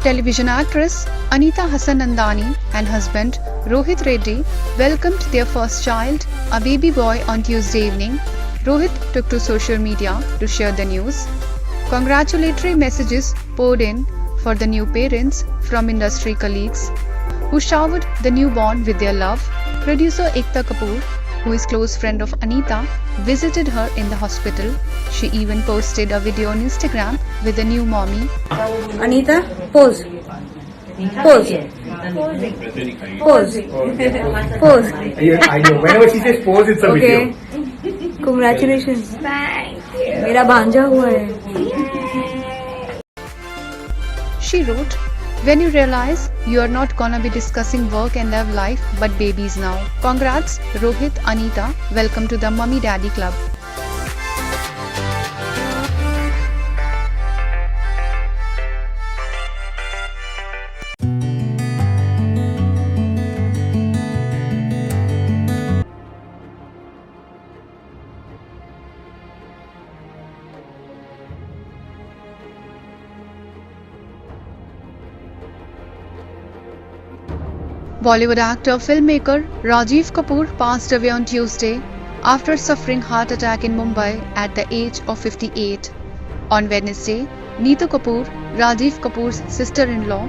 Television actress Anita Hassanandani and husband Rohit Reddy welcomed their first child, a baby boy, on Tuesday evening. Rohit took to social media to share the news. Congratulatory messages poured in for the new parents from industry colleagues, who showered the newborn with their love. Producer Ekta Kapoor, who is close friend of Anita, visited her in the hospital. She even posted a video on Instagram with the new mommy. Anita, pose. Pose. Pose. Pose. I know. Whenever she says pose, it's a Okay. video. Congratulations. मेरा भांजा हुआ है. She wrote, "When you realize you are not gonna be discussing work and love life but babies now. Congrats, Rohit, Anita. Welcome to the Mummy Daddy Club." Bollywood actor filmmaker Rajiv Kapoor passed away on Tuesday after suffering heart attack in Mumbai at the age of 58. On Wednesday, Neetu Kapoor, Rajiv Kapoor's sister-in-law,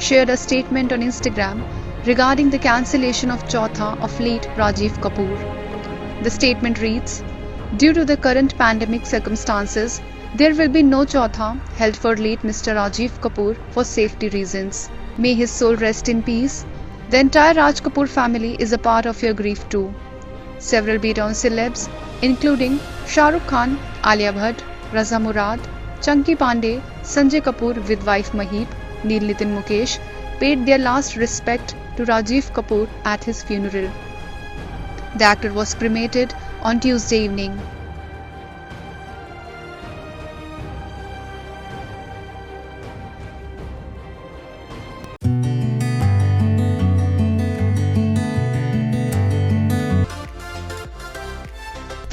shared a statement on Instagram regarding the cancellation of Chautha of late Rajiv Kapoor. The statement reads, "Due to the current pandemic circumstances, there will be no Chautha held for late Mr. Rajiv Kapoor for safety reasons. May his soul rest in peace. The entire Raj Kapoor family is a part of your grief too." Several beat-down celebs, including Shah Rukh Khan, Alia Bhatt, Raza Murad, Chunky Pandey, Sanjay Kapoor with wife Maheep, Neel Nitin Mukesh, paid their last respect to Rajiv Kapoor at his funeral. The actor was cremated on Tuesday evening.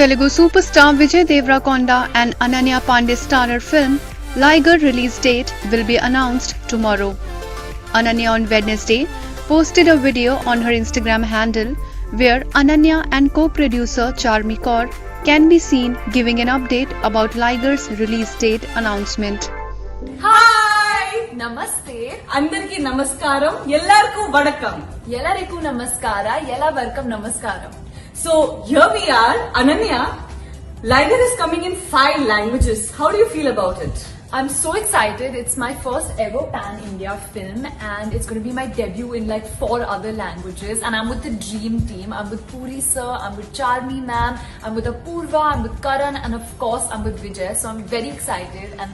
Telugu superstar Vijay Deverakonda and Ananya Pandey starrer film Liger release date will be announced tomorrow. Ananya on Wednesday posted a video on her Instagram handle where Ananya and co-producer Charmi Kaur can be seen giving an update about Liger's release date announcement. Hi నమస్తే అందరికి నమస్కారం. ఎల్లార్కు వడకం. ಎಲ್ಲರಿಗೂ ನಮಸ್ಕಾರ ಎಲ್ಲവർക്കും ನಮಸ್ಕಾరం. So here we are, Ananya. Liger is coming in 5 languages. How do you feel about it? I'm so excited. It's my first ever pan-India film and it's going to be my debut in like 4 other languages, and I'm with the dream team. I'm with Puri sir, I'm with Charmi ma'am, I'm with Apurva, I'm with Karan, and of course I'm with Vijay. So I'm very excited and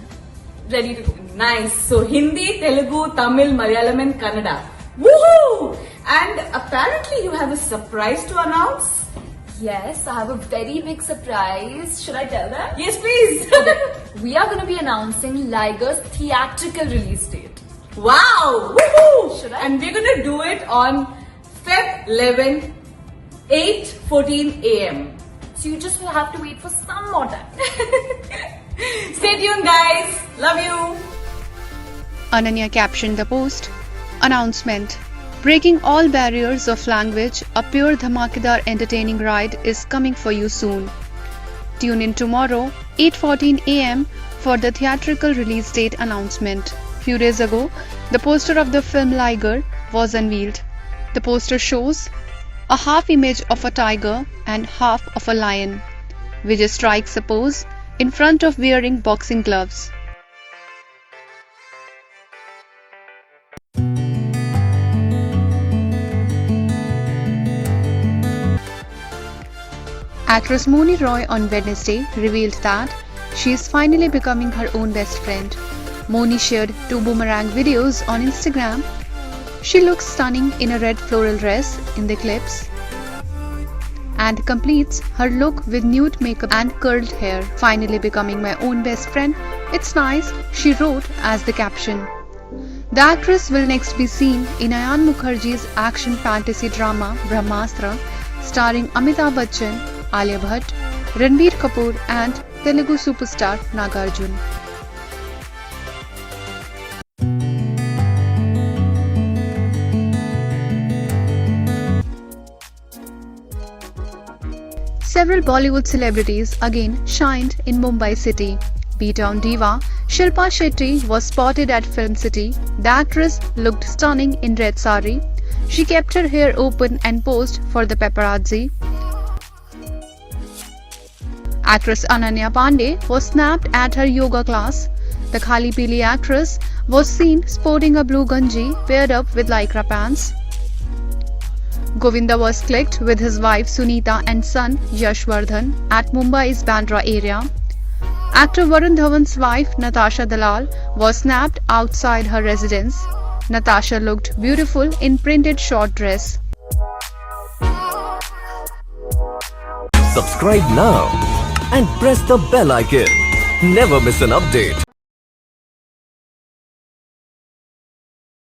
ready to go. Nice. So Hindi, Telugu, Tamil, Malayalam and Kannada. Woohoo! And apparently you have a surprise to announce. Yes, I have a very big surprise. Should I tell them? Yes, please. We are going to be announcing Liger's theatrical release date. Wow! Woohoo! Should I? And we're going to do it on Feb 11th, 8:14 a.m. So you just will have to wait for some more time. Stay tuned, guys. Love you. Ananya captioned the post, "Announcement. Breaking all barriers of language, a pure dhamakedar entertaining ride is coming for you soon. Tune in tomorrow, 8:14 a.m. for the theatrical release date announcement." Few days ago, the poster of the film Liger was unveiled. The poster shows a half image of a tiger and half of a lion. Vijay strikes a pose in front of wearing boxing gloves. Actress Moni Roy on Wednesday revealed that she is finally becoming her own best friend. Moni shared 2 boomerang videos on Instagram. She looks stunning in a red floral dress in the clips and completes her look with nude makeup and curled hair. "Finally becoming my own best friend. It's nice," she wrote as the caption. The actress will next be seen in Ayan Mukherjee's action fantasy drama Brahmastra, starring Amitabh Bachchan, Alia Bhatt, Ranbir Kapoor and Telugu superstar Nagarjuna. Several Bollywood celebrities again shined in Mumbai city. B-Town diva Shilpa Shetty was spotted at Film City. The actress looked stunning in red sari. She kept her hair open and posed for the paparazzi. Actress Ananya Pandey was snapped at her yoga class. The Khali Pili actress was seen sporting a blue ganji paired up with lycra pants. Govinda was clicked with his wife Sunita and son Yashwardhan at Mumbai's Bandra area. Actor Varun Dhawan's wife Natasha Dalal was snapped outside her residence. Natasha looked beautiful in printed short dress. Subscribe now and press the bell icon. Never miss an update.